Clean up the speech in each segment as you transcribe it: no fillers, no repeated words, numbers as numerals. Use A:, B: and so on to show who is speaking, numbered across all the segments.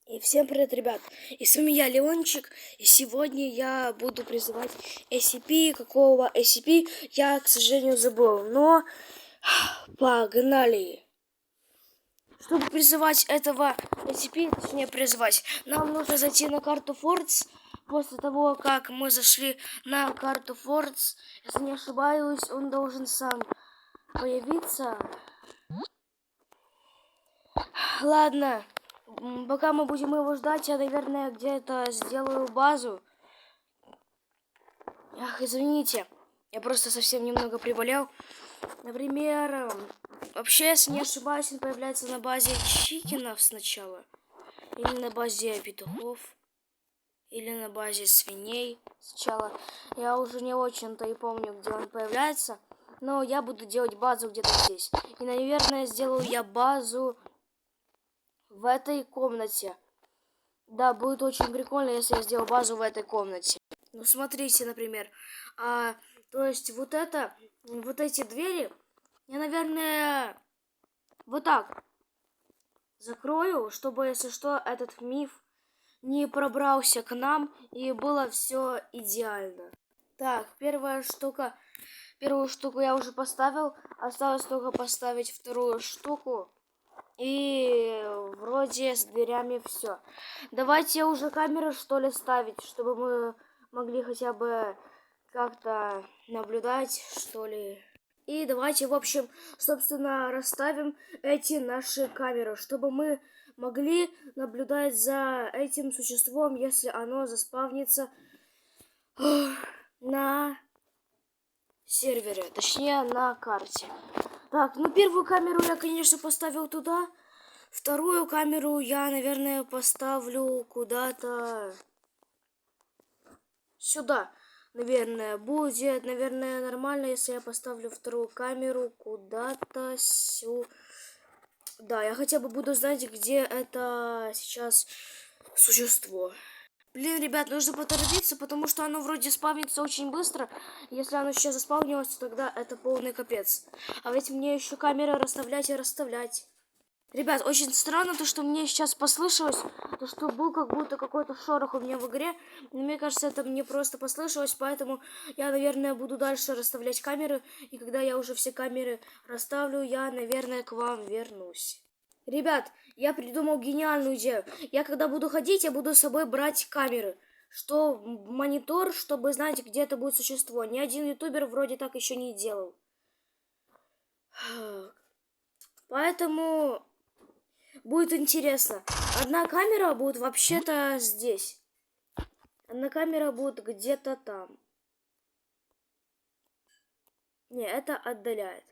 A: И всем привет, ребят! И с вами я, Леончик, и сегодня я буду призывать SCP. Какого SCP, я, к сожалению, забыл, но погнали! Чтобы призывать этого SCP, точнее призывать, нам нужно зайти на карту Фордс. После того, как мы зашли на карту Фордс, если не ошибаюсь, он должен сам появиться. Ладно. Пока мы будем его ждать, я, наверное, где-то сделаю базу. Ах, извините, я просто совсем немного приболел. Например, вообще, если не ошибаюсь, он появляется на базе чикенов сначала. Или на базе петухов. Или на базе свиней сначала. Я уже не очень-то и помню, где он появляется. Но я буду делать базу где-то здесь. И, наверное, сделаю я базу в этой комнате. Да, будет очень прикольно, если я сделаю базу в этой комнате. Ну, смотрите, например. То есть вот эти двери, я, наверное, вот так закрою, чтобы, если что, этот миф не пробрался к нам и было все идеально. Так, первую штуку я уже поставил. Осталось только поставить вторую штуку. И вроде с дверями все. Давайте уже камеры, что ли, ставить, чтобы мы могли хотя бы как-то наблюдать, что ли. И давайте, в общем, собственно, расставим эти наши камеры, чтобы мы могли наблюдать за этим существом, если оно заспавнится на сервере, точнее на карте. Так, ну первую камеру я, конечно, поставил туда. Вторую камеру я, наверное, поставлю куда-то сюда. Наверное, будет, наверное, нормально, если я поставлю вторую камеру куда-то сюда. Да, я хотя бы буду знать, где это сейчас существо. Блин, ребят, нужно поторопиться, потому что оно вроде спавнится очень быстро. Если оно сейчас заспавнилось, тогда это полный капец. А ведь мне еще камеры расставлять и расставлять. Ребят, очень странно то, что мне сейчас послышалось, то, что был как будто какой-то шорох у меня в игре. Но мне кажется, это мне просто послышалось, поэтому я, наверное, буду дальше расставлять камеры. И когда я уже все камеры расставлю, я, наверное, к вам вернусь. Ребят, я придумал гениальную идею. Я когда буду ходить, я буду с собой брать камеры. Что монитор, чтобы знать, где это будет существо. Ни один ютубер вроде так еще не делал. Поэтому будет интересно. Одна камера будет вообще-то здесь. Одна камера будет где-то там. Не, это отдаляет.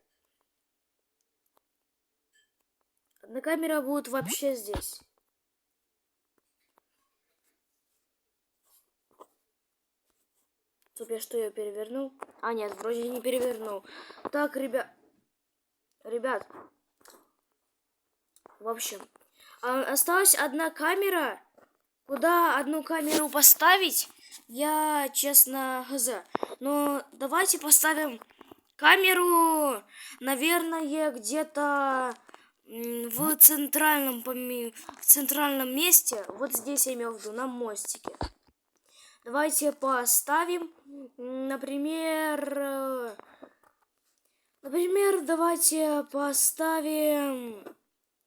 A: Одна камера будет вообще здесь. Стоп, я что, ее перевернул? А, нет, вроде не перевернул. Так, ребят. В общем, осталась одна камера. Куда одну камеру поставить, я, честно, хз. Но давайте поставим камеру, наверное, где-то в центральном месте. Вот здесь я имел в виду, на мостике. Давайте поставим, например, давайте поставим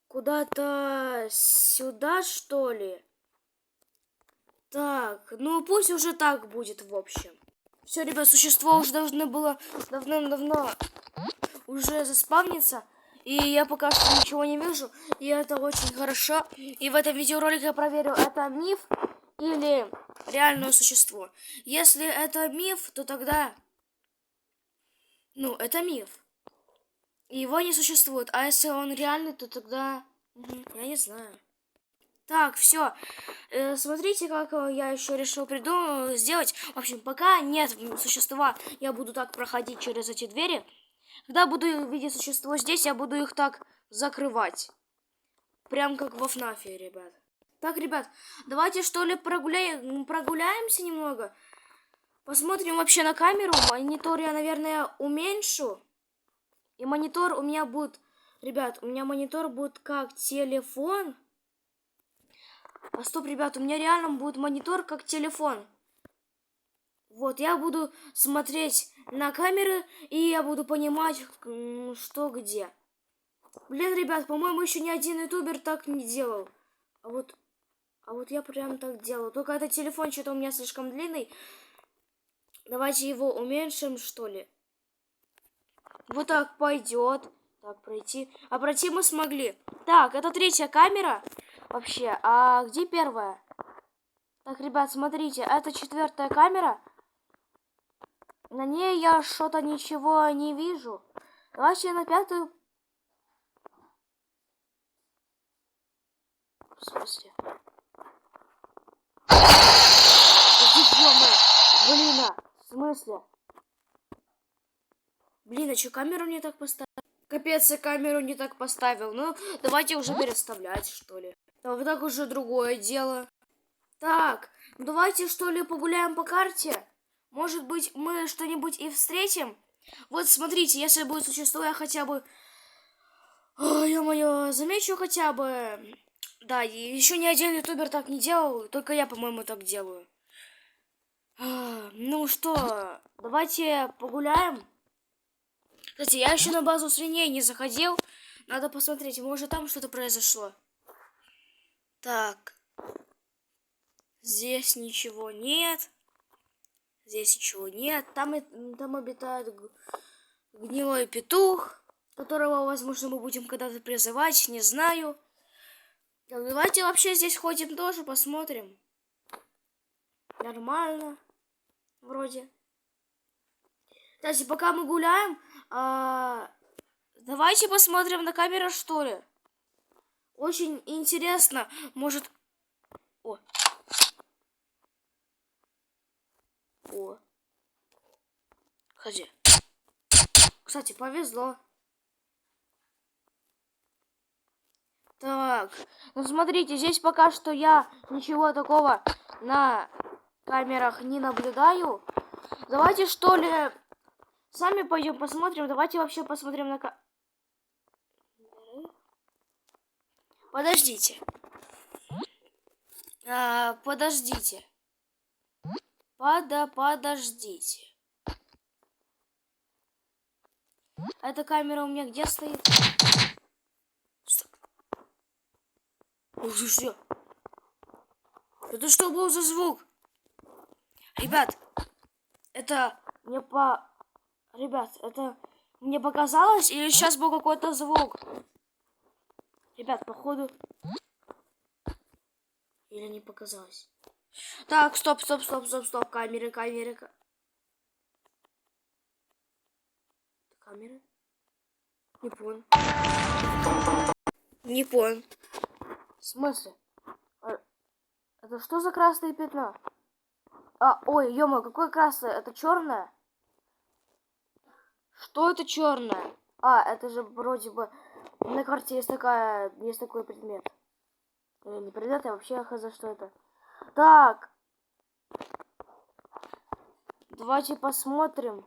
A: куда-то сюда, что ли. Так, ну пусть уже так будет, в общем. Все, ребят, существо уже должно было давным-давно уже заспавниться. И я пока что ничего не вижу. И это очень хорошо. И в этом видеоролике я проверю, это миф или реальное существо. Если это миф, то тогда... Ну, это миф. И его не существует. А если он реальный, то тогда... Я не знаю. Так, все. Смотрите, как я еще решил сделать. В общем, пока нет существа, я буду так проходить через эти двери. Когда буду видеть существо здесь, я буду их так закрывать. Прям как во ФНАФе, ребят. Так, ребят, давайте что ли прогуляемся немного. Посмотрим вообще на камеру. Монитор я, наверное, уменьшу. И монитор у меня будет... Ребят, у меня монитор будет как телефон. А стоп, ребят, у меня реально будет монитор как телефон. Вот, я буду смотреть на камеры, и я буду понимать, что где. Блин, ребят, по-моему, еще ни один ютубер так не делал. А вот я прям так делал. Только этот телефон что-то у меня слишком длинный. Давайте его уменьшим, что ли. Вот так пойдет. Так, пройти. А пройти мы смогли. Так, это третья камера. Вообще, а где первая? Так, ребят, смотрите, это четвертая камера. На ней я что-то ничего не вижу. Давайте на пятую. В смысле? Блин, в смысле? Блин, а что камеру не так поставил? Капец, я камеру не так поставил. Ну, давайте уже переставлять, что ли. Да, вот так уже другое дело. Так, ну давайте, что ли, погуляем по карте. Может быть, мы что-нибудь и встретим? Вот, смотрите, если будет существо, я хотя бы... Ой, ё-моё, замечу хотя бы... Да, еще ни один ютубер так не делал, только я, по-моему, так делаю. Ну что, давайте погуляем. Кстати, я еще на базу свиней не заходил. Надо посмотреть, может там что-то произошло. Так. Здесь ничего нет. Здесь ничего нет. Там обитает гнилой петух, которого, возможно, мы будем когда-то призывать, не знаю. Так, давайте вообще здесь ходим тоже, посмотрим. Нормально. Вроде. Кстати, пока мы гуляем, давайте посмотрим на камеру, что ли. Очень интересно. Может... О. Ходи. Кстати, повезло. Так. Ну, смотрите, здесь пока что я ничего такого на камерах не наблюдаю. Давайте, что ли, сами пойдем посмотрим. Давайте вообще посмотрим на камеры. Подождите. Подождите. Подождите. Эта камера у меня где стоит? Ух ты что? Это что был за звук? Ребят, это мне Ребят, это мне показалось или сейчас был какой-то звук? Ребят, походу... Или не показалось? Так, стоп. Камеры. Камеры? Не понял. Не понял. В смысле? Это что за красное пятно? Ой, ё-моё, какое красное? Это черное? Что это черное? Это же вроде бы на карте есть такой предмет. Или не предмет, а вообще хз, что это. Так. Давайте посмотрим.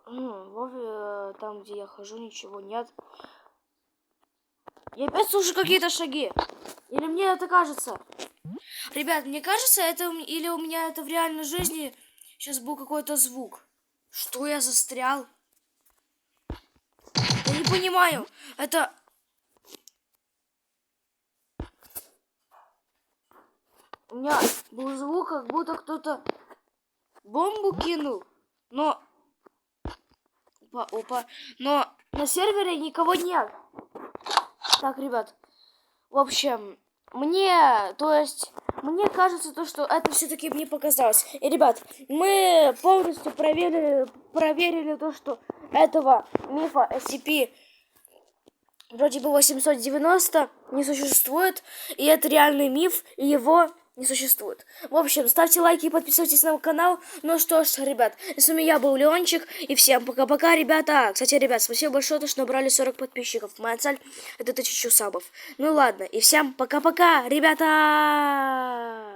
A: Вове, там, где я хожу, ничего нет. Я опять слышу какие-то шаги. Или мне это кажется? Ребят, мне кажется, это или у меня это в реальной жизни сейчас был какой-то звук. Что я застрял? Я не понимаю. Это... У меня был звук, как будто кто-то бомбу кинул. Но... Опа. Но на сервере никого нет. Так, ребят. В общем, мне кажется, что это все-таки мне показалось. И, ребят, мы полностью проверили то, что этого мифа SCP вроде бы 890 не существует. И это реальный миф, и его не существует. В общем, ставьте лайки и подписывайтесь на канал. Ну что ж, ребят, с вами я был Леончик. И всем пока-пока, ребята. Кстати, ребят, спасибо большое, что набрали 40 подписчиков. Моя цель это 1000 сабов. Ну ладно, и всем пока-пока, ребята.